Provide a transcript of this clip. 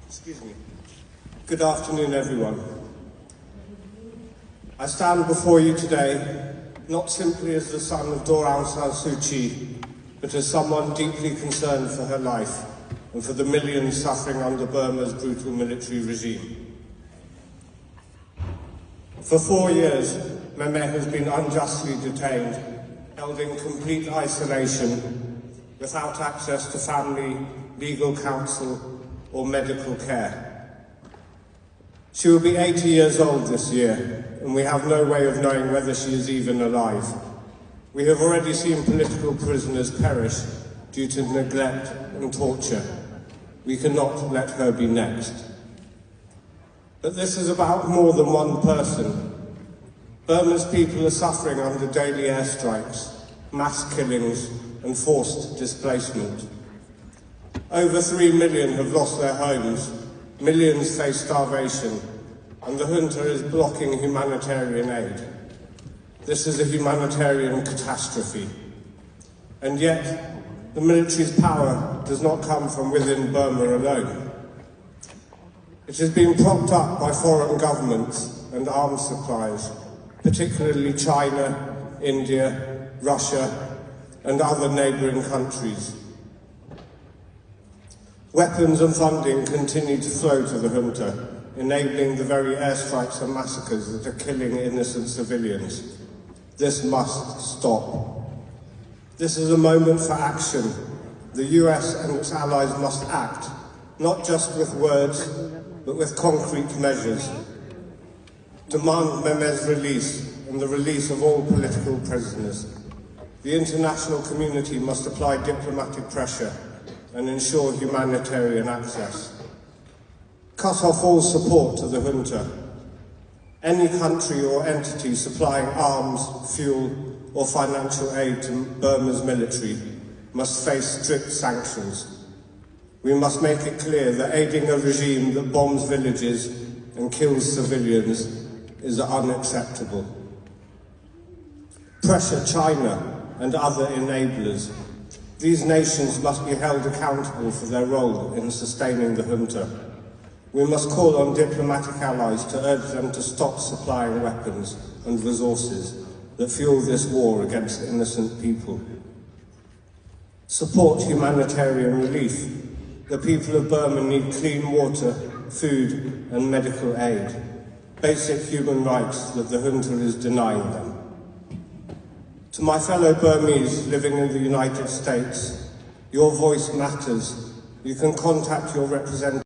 Excuse me. Good afternoon, everyone. I stand before you today not simply as the son of Aung San Suu Kyi, but as someone deeply concerned for her life and for the millions suffering under Burma's brutal military regime. For 4 years, Meme has been unjustly detained, held in complete isolation, without access to family, legal counsel, or medical care. She will be 80 years old this year, and we have no way of knowing whether she is even alive. We have already seen political prisoners perish due to neglect and torture. We cannot let her be next. But this is about more than one person. Burma's people are suffering under daily airstrikes, mass killings, and forced displacement. Over 3 million have lost their homes, millions face starvation, and the junta is blocking humanitarian aid. This is a humanitarian catastrophe. And yet, the military's power does not come from within Burma alone. It has been propped up by foreign governments and arms suppliers, particularly China, India, Russia, and other neighbouring countries. Weapons and funding continue to flow to the junta, enabling the very airstrikes and massacres that are killing innocent civilians. This must stop. This is a moment for action. The US and its allies must act, not just with words, but with concrete measures. Demand Meme's release and the release of all political prisoners. The international community must apply diplomatic pressure and ensure humanitarian access. Cut off all support to the junta. Any country or entity supplying arms, fuel, or financial aid to Burma's military must face strict sanctions. We must make it clear that aiding a regime that bombs villages and kills civilians is unacceptable. Pressure China and other enablers. These nations must be held accountable for their role in sustaining the junta. We must call on diplomatic allies to urge them to stop supplying weapons and resources that fuel this war against innocent people. Support humanitarian relief. The people of Burma need clean water, food, and medical aid, basic human rights that the junta is denying them. To my fellow Burmese living in the United States, your voice matters. You can contact your representative